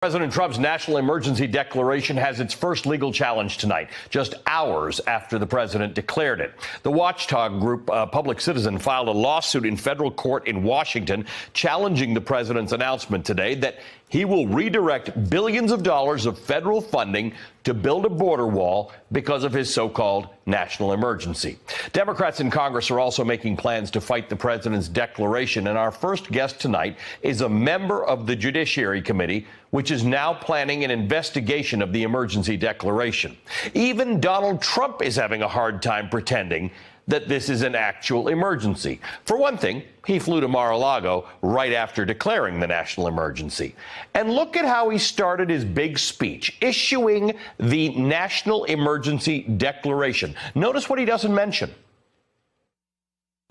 President Trump's national emergency declaration has its first legal challenge tonight, just hours after the president declared it. The watchdog group Public Citizen filed a lawsuit in federal court in Washington challenging the president's announcement today that he will redirect billions of dollars of federal funding to build a border wall because of his so-called national emergency. Democrats in Congress are also making plans to fight the president's declaration, and our first guest tonight is a member of the Judiciary Committee, which is now planning an investigation of the emergency declaration. Even Donald Trump is having a hard time pretending that this is an actual emergency. For one thing, he flew to Mar-a-Lago right after declaring the national emergency. And look at how he started his big speech, issuing the national emergency declaration. Notice what he doesn't mention.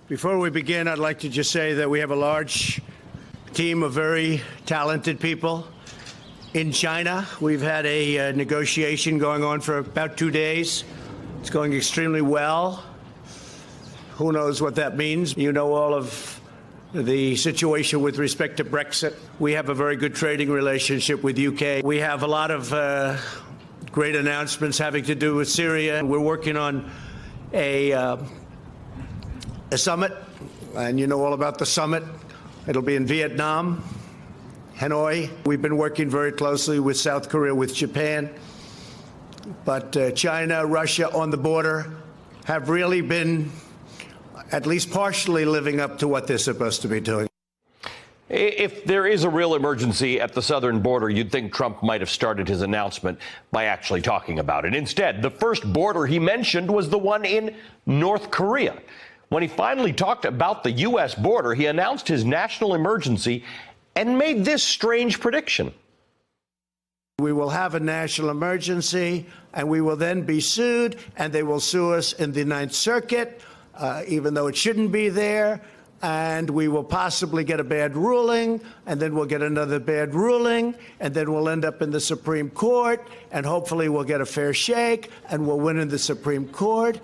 Before we begin, I'd like to just say that we have a large team of very talented people in China. We've had a negotiation going on for about 2 days. It's going extremely well. Who knows what that means? You know all of the situation with respect to Brexit. We have a very good trading relationship with UK. We have a lot of great announcements having to do with Syria. We're working on a summit, and you know all about the summit. It'll be in Vietnam, Hanoi. We've been working very closely with South Korea, with Japan. But China, Russia on the border have really been at least partially living up to what they're supposed to be doing. If there is a real emergency at the southern border, you'd think Trump might have started his announcement by actually talking about it. Instead, the first border he mentioned was the one in North Korea. When he finally talked about the U.S. border, he announced his national emergency and made this strange prediction. We will have a national emergency, and we will then be sued, and they will sue us in the Ninth Circuit, even though it shouldn't be there, and we will possibly get a bad ruling, and then we'll get another bad ruling, and then we'll end up in the Supreme Court, and hopefully we'll get a fair shake, and we'll win in the Supreme Court.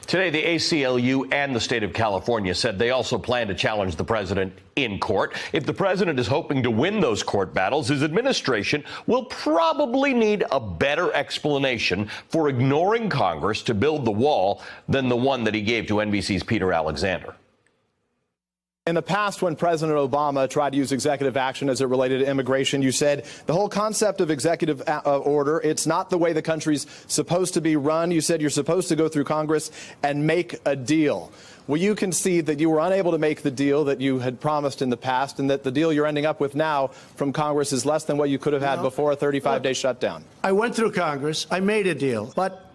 Today, the ACLU and the state of California said they also plan to challenge the president in court. If the president is hoping to win those court battles, his administration will probably need a better explanation for ignoring Congress to build the wall than the one that he gave to NBC's Peter Alexander. In the past, when President Obama tried to use executive action as it related to immigration, you said the whole concept of executive order, it's not the way the country's supposed to be run. You said you're supposed to go through Congress and make a deal. Will you concede that you were unable to make the deal that you had promised in the past, and that the deal you're ending up with now from Congress is less than what you could have had before a 35-day shutdown? I went through Congress. I made a deal, but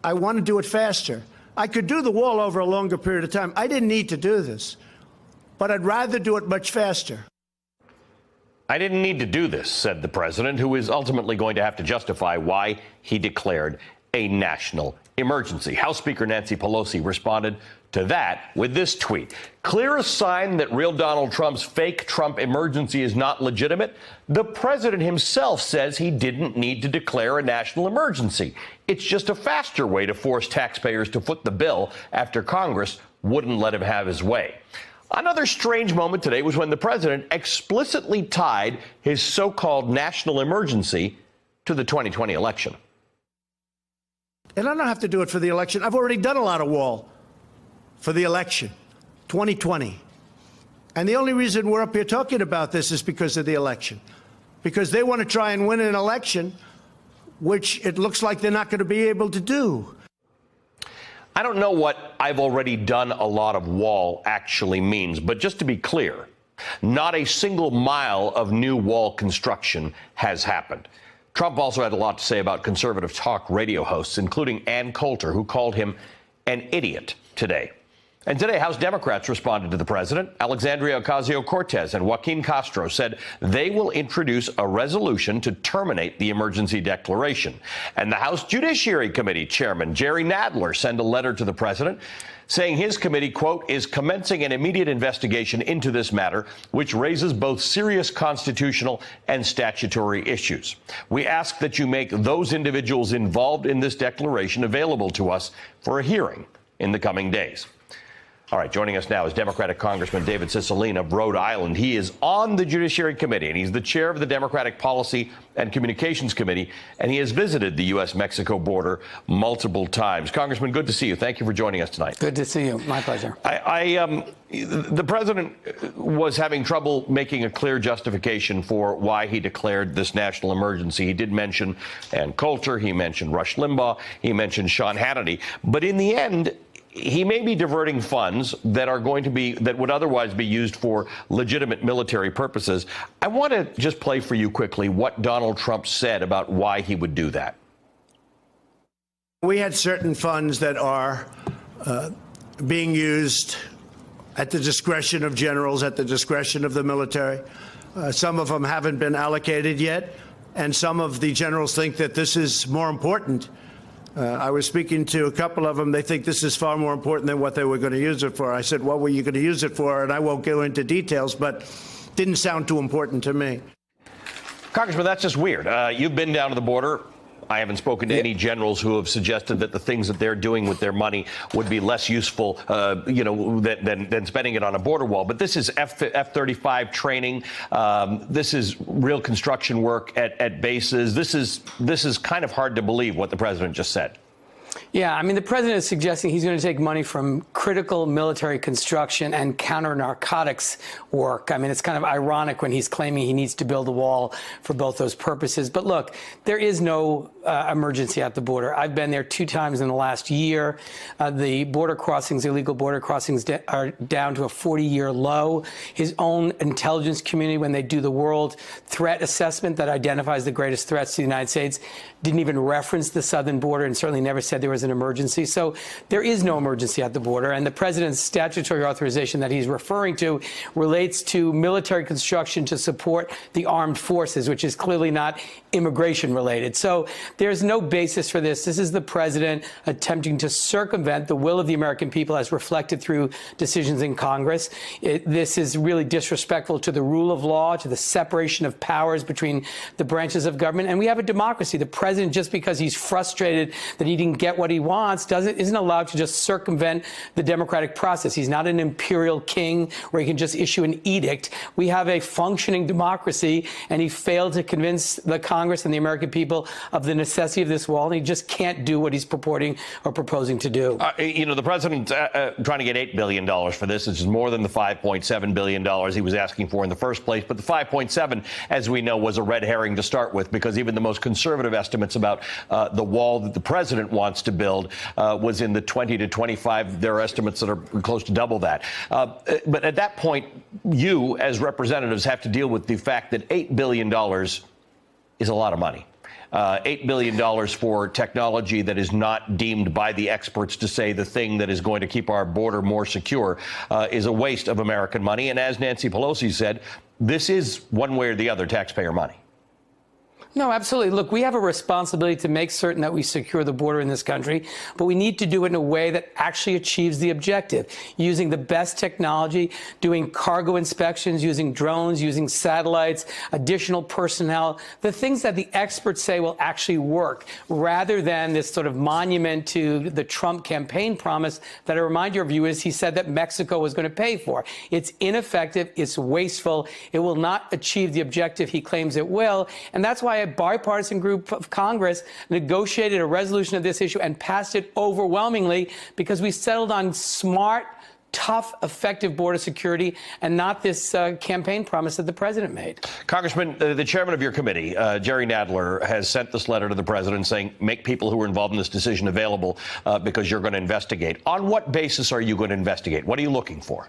I want to do it faster. I could do the wall over a longer period of time. I didn't need to do this, but I'd rather do it much faster. I didn't need to do this, said the president, who is ultimately going to have to justify why he declared a national emergency. House Speaker Nancy Pelosi responded to that with this tweet. Clearest sign that real Donald Trump's fake Trump emergency is not legitimate. The president himself says he didn't need to declare a national emergency. It's just a faster way to force taxpayers to foot the bill after Congress wouldn't let him have his way. Another strange moment today was when the president explicitly tied his so-called national emergency to the 2020 election. And I don't have to do it for the election. I've already done a lot of wall for the election, 2020. And the only reason we're up here talking about this is because of the election. Because they want to try and win an election, which it looks like they're not going to be able to do. I don't know what I've already done a lot of wall actually means, but just to be clear, not a single mile of new wall construction has happened. Trump also had a lot to say about conservative talk radio hosts, including Ann Coulter, who called him an idiot today. And today, House Democrats responded to the president. Alexandria Ocasio-Cortez and Joaquin Castro said they will introduce a resolution to terminate the emergency declaration. And the House Judiciary Committee Chairman Jerry Nadler sent a letter to the president saying his committee, quote, is commencing an immediate investigation into this matter, which raises both serious constitutional and statutory issues. We ask that you make those individuals involved in this declaration available to us for a hearing in the coming days. All right, joining us now is Democratic Congressman David Cicilline of Rhode Island. He is on the Judiciary Committee, and he's the chair of the Democratic Policy and Communications Committee, and he has visited the U.S.-Mexico border multiple times. Congressman, good to see you. Thank you for joining us tonight. Good to see you. My pleasure. The president was having trouble making a clear justification for why he declared this national emergency. He did mention Ann Coulter. He mentioned Rush Limbaugh. He mentioned Sean Hannity. But in the end, he may be diverting funds that would otherwise be used for legitimate military purposes. I want to just play for you quickly what Donald Trump said about why he would do that. We had certain funds that are being used at the discretion of generals, at the discretion of the military. Some of them haven't been allocated yet, and some of the generals think that this is more important. I was speaking to a couple of them. They think this is far more important than what they were going to use it for. I said, what were you going to use it for? And I won't go into details, but didn't sound too important to me. Congressman, that's just weird. You've been down to the border. I haven't spoken to any generals who have suggested that the things that they're doing with their money would be less useful, than spending it on a border wall. But this is F-35 training. This is real construction work at bases. This is kind of hard to believe what the president just said. Yeah, I mean, the president is suggesting he's going to take money from critical military construction and counter-narcotics work. I mean, it's kind of ironic when he's claiming he needs to build a wall for both those purposes. But look, there is no emergency at the border. I've been there 2 times in the last year. The border crossings, illegal border crossings, are down to a 40-year low. His own intelligence community, when they do the world threat assessment that identifies the greatest threats to the United States, didn't even reference the southern border and certainly never said there was an emergency. So there is no emergency at the border. And the president's statutory authorization that he's referring to relates to military construction to support the armed forces, which is clearly not immigration related. So there's no basis for this. This is the president attempting to circumvent the will of the American people as reflected through decisions in Congress. This is really disrespectful to the rule of law, to the separation of powers between the branches of government. And we have a democracy. The president, just because he's frustrated that he didn't get what he wants, isn't allowed to just circumvent the democratic process. He's not an imperial king where he can just issue an edict. We have a functioning democracy, and he failed to convince the Congress and the American people of the necessity of this wall, and he just can't do what he's purporting or proposing to do. The president's trying to get $8 billion for this. This is more than the $5.7 billion he was asking for in the first place. But the 5.7, as we know, was a red herring to start with, because even the most conservative estimates about the wall that the president wants to build was in the 20 to 25. There are estimates that are close to double that. But at that point, you as representatives have to deal with the fact that $8 billion is a lot of money. $8 billion for technology that is not deemed by the experts to say the thing that is going to keep our border more secure is a waste of American money. And as Nancy Pelosi said, this is one way or the other taxpayer money. No, absolutely. Look, we have a responsibility to make certain that we secure the border in this country, but we need to do it in a way that actually achieves the objective, using the best technology, doing cargo inspections, using drones, using satellites, additional personnel, the things that the experts say will actually work, rather than this sort of monument to the Trump campaign promise that I remind your viewers he said that Mexico was going to pay for. It's ineffective. It's wasteful. It will not achieve the objective he claims it will. And that's why a bipartisan group of Congress negotiated a resolution of this issue and passed it overwhelmingly, because we settled on smart, tough, effective border security and not this campaign promise that the president made. Congressman, the chairman of your committee, Jerry Nadler, has sent this letter to the president saying, make people who are involved in this decision available because you're going to investigate. On what basis are you going to investigate? What are you looking for?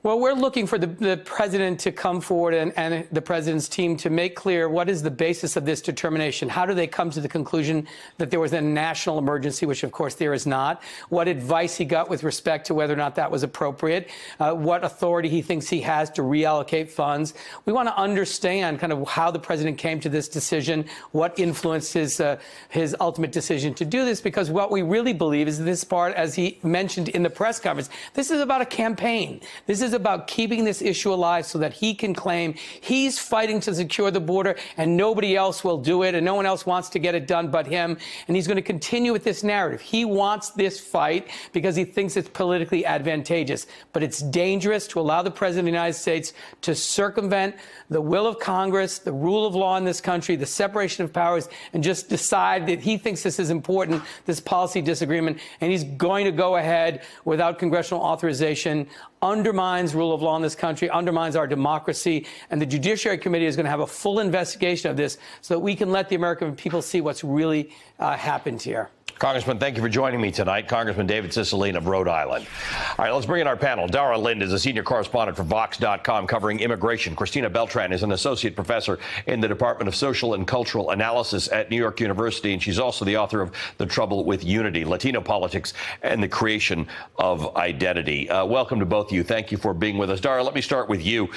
Well, we're looking for the president to come forward and the president's team to make clear what is the basis of this determination. How do they come to the conclusion that there was a national emergency, which, of course, there is not? What advice he got with respect to whether or not that was appropriate? What authority he thinks he has to reallocate funds? We want to understand kind of how the president came to this decision, what influenced his ultimate decision to do this, because what we really believe is this part, as he mentioned in the press conference, this is about a campaign. This is is about keeping this issue alive so that he can claim he's fighting to secure the border and nobody else will do it and no one else wants to get it done but him. And he's going to continue with this narrative. He wants this fight because he thinks it's politically advantageous. But it's dangerous to allow the president of the United States to circumvent the will of Congress, the rule of law in this country, the separation of powers, and just decide that he thinks this is important, this policy disagreement, and he's going to go ahead without congressional authorization, undermines rule of law in this country, undermines our democracy, and the Judiciary Committee is going to have a full investigation of this so that we can let the American people see what's really happened here. Congressman, thank you for joining me tonight. Congressman David Cicilline of Rhode Island. All right, let's bring in our panel. Dara Lind is a senior correspondent for Vox.com covering immigration. Christina Beltran is an associate professor in the Department of Social and Cultural Analysis at New York University, and she's also the author of The Trouble with Unity, Latino Politics and the Creation of Identity. Welcome to both of you. Thank you for being with us. Dara, let me start with you.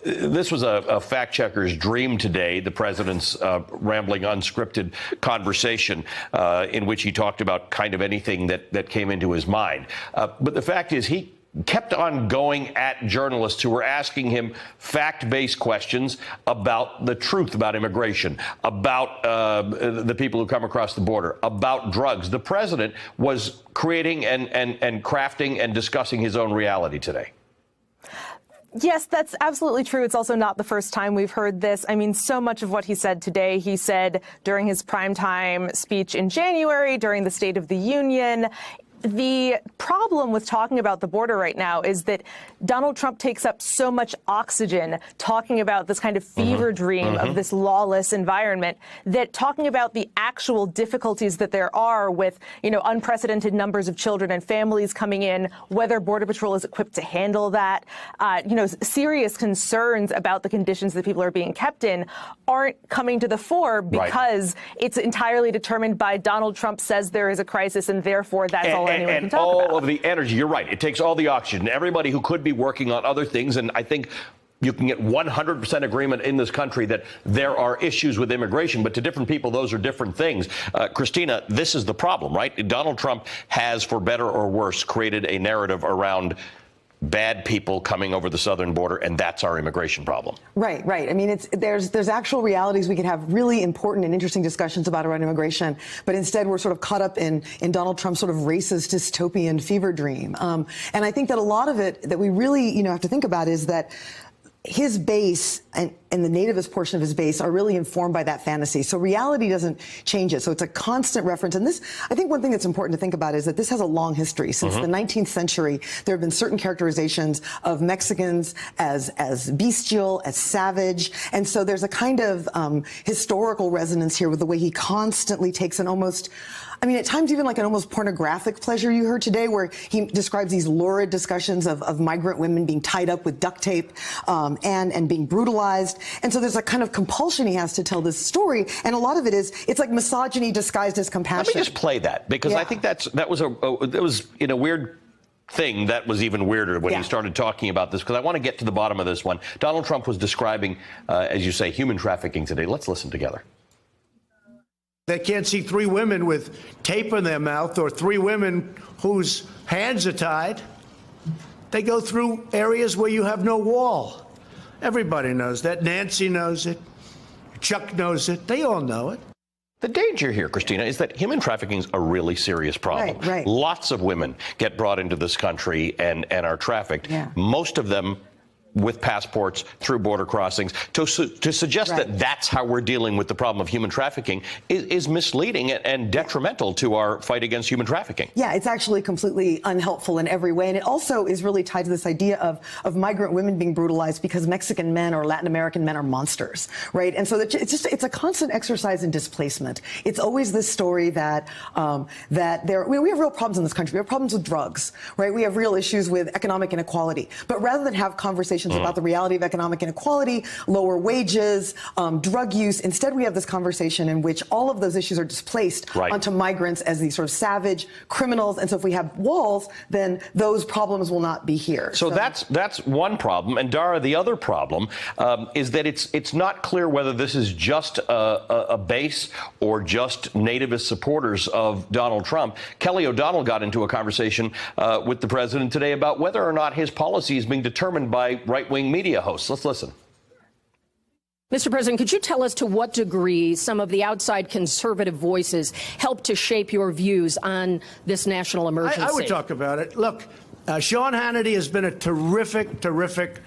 This was a fact-checker's dream today, the president's rambling, unscripted conversation in which he talked about kind of anything that came into his mind. But the fact is, he kept on going at journalists who were asking him fact-based questions about the truth about immigration, about the people who come across the border, about drugs. The president was creating and crafting and discussing his own reality today. Yes, that's absolutely true. It's also not the first time we've heard this. I mean, so much of what he said today, he said during his primetime speech in January, during the State of the Union. The problem with talking about the border right now is that Donald Trump takes up so much oxygen talking about this kind of fever dream of this lawless environment that talking about the actual difficulties that there are with, unprecedented numbers of children and families coming in, whether Border Patrol is equipped to handle that, serious concerns about the conditions that people are being kept in aren't coming to the fore because it's entirely determined by Donald Trump says there is a crisis and therefore that's all anyone can talk all about. of the energy. You're right. It takes all the oxygen. Everybody who could be working on other things, and I think you can get 100% agreement in this country that there are issues with immigration, but to different people, those are different things. Christina, this is the problem, right? Donald Trump has, for better or worse, created a narrative around bad people coming over the southern border, and that's our immigration problem. Right. I mean, there's actual realities. We can have really important and interesting discussions about around immigration, but instead we're sort of caught up in Donald Trump's sort of racist dystopian fever dream. And I think that a lot of it that we really, have to think about is that his base and the nativist portion of his base are really informed by that fantasy. So reality doesn't change it. So it's a constant reference. And this, I think one thing that's important to think about is that this has a long history. Since the 19th century, there have been certain characterizations of Mexicans as bestial, as savage. And so there's a kind of historical resonance here with the way he constantly takes an almost, at times even like an almost pornographic pleasure you heard today, where he describes these lurid discussions of migrant women being tied up with duct tape and being brutalized. And so there's a kind of compulsion he has to tell this story. And a lot of it's like misogyny disguised as compassion. Let me just play that, because I think that was in a weird thing that was even weirder when he started talking about this, because I want to get to the bottom of this one. Donald Trump was describing, as you say, human trafficking today. Let's listen together. They can't see three women with tape in their mouth or three women whose hands are tied. They go through areas where you have no wall. Everybody knows that. Nancy knows it. Chuck knows it. They all know it. The danger here, Christina, is that human trafficking is a really serious problem. Right. Lots of women get brought into this country and are trafficked. Most of them with passports through border crossings. To suggest that that's how we're dealing with the problem of human trafficking is misleading and detrimental to our fight against human trafficking. Yeah, it's actually completely unhelpful in every way. And it also is really tied to this idea of migrant women being brutalized because Mexican men or Latin American men are monsters, right? And so it's a constant exercise in displacement. It's always this story that we have real problems in this country. We have problems with drugs, right? We have real issues with economic inequality. But rather than have conversations conversations about the reality of economic inequality, lower wages, drug use. Instead, we have this conversation in which all of those issues are displaced onto migrants as these sort of savage criminals. And so if we have walls, then those problems will not be here. So that's one problem. And Dara, the other problem is that it's not clear whether this is just a base or just nativist supporters of Donald Trump. Kelly O'Donnell got into a conversation with the president today about whether or not his policy is being determined by right-wing media hosts. Let's listen. Mr. President, could you tell us to what degree some of the outside conservative voices help to shape your views on this national emergency? I would talk about it. Look, Sean Hannity has been a terrific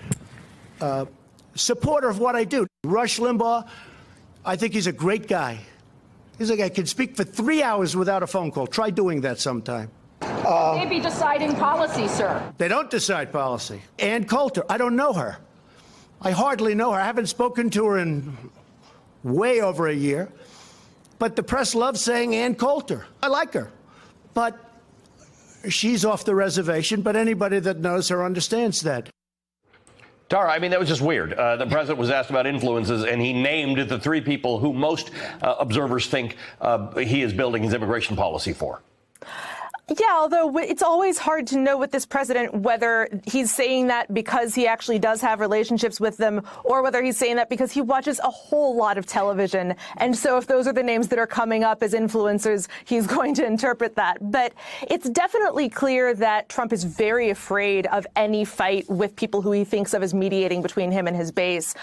supporter of what I do. Rush Limbaugh, I think he's a great guy. He's a guy who can speak for 3 hours without a phone call. Try doing that sometime. They be deciding policy, sir. They don't decide policy. Ann Coulter, I don't know her. I hardly know her. I haven't spoken to her in way over a year. But the press loves saying Ann Coulter. I like her. But she's off the reservation. But anybody that knows her understands that. Tara, I mean, that was just weird. The president was asked about influences, and he named the three people who most observers think he is building his immigration policy for. Yeah, although it's always hard to know with this president whether he's saying that because he actually does have relationships with them or whether he's saying that because he watches a whole lot of television. And so if those are the names that are coming up as influencers, he's going to interpret that. But it's definitely clear that Trump is very afraid of any fight with people who he thinks of as mediating between him and his base,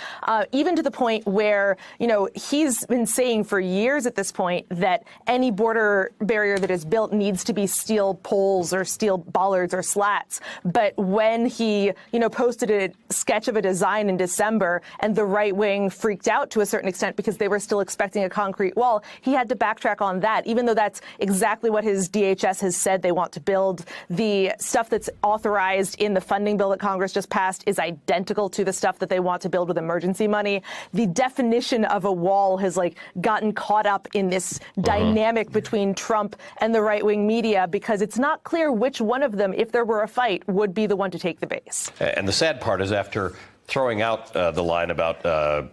even to the point where, you know, he's been saying for years at this point that any border barrier that is built needs to be steel poles or steel bollards or slats. But when he, posted a sketch of a design in December and the right wing freaked out to a certain extent because they were still expecting a concrete wall, he had to backtrack on that, even though that's exactly what his DHS has said they want to build. The stuff that's authorized in the funding bill that Congress just passed is identical to the stuff that they want to build with emergency money. The definition of a wall has gotten caught up in this dynamic between Trump and the right wing media, because it's not clear which one of them, if there were a fight, would be the one to take the base. And the sad part is after throwing out the line about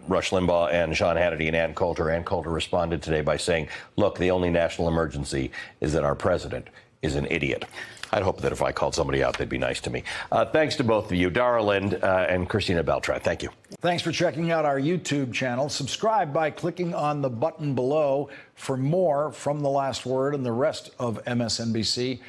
Rush Limbaugh and Sean Hannity and Ann Coulter responded today by saying, look, the only national emergency is that our president is an idiot. I'd hope that if I called somebody out, they'd be nice to me. Thanks to both of you, Dara Lind and Christina Beltran. Thank you. Thanks for checking out our YouTube channel. Subscribe by clicking on the button below for more from The Last Word and the rest of MSNBC.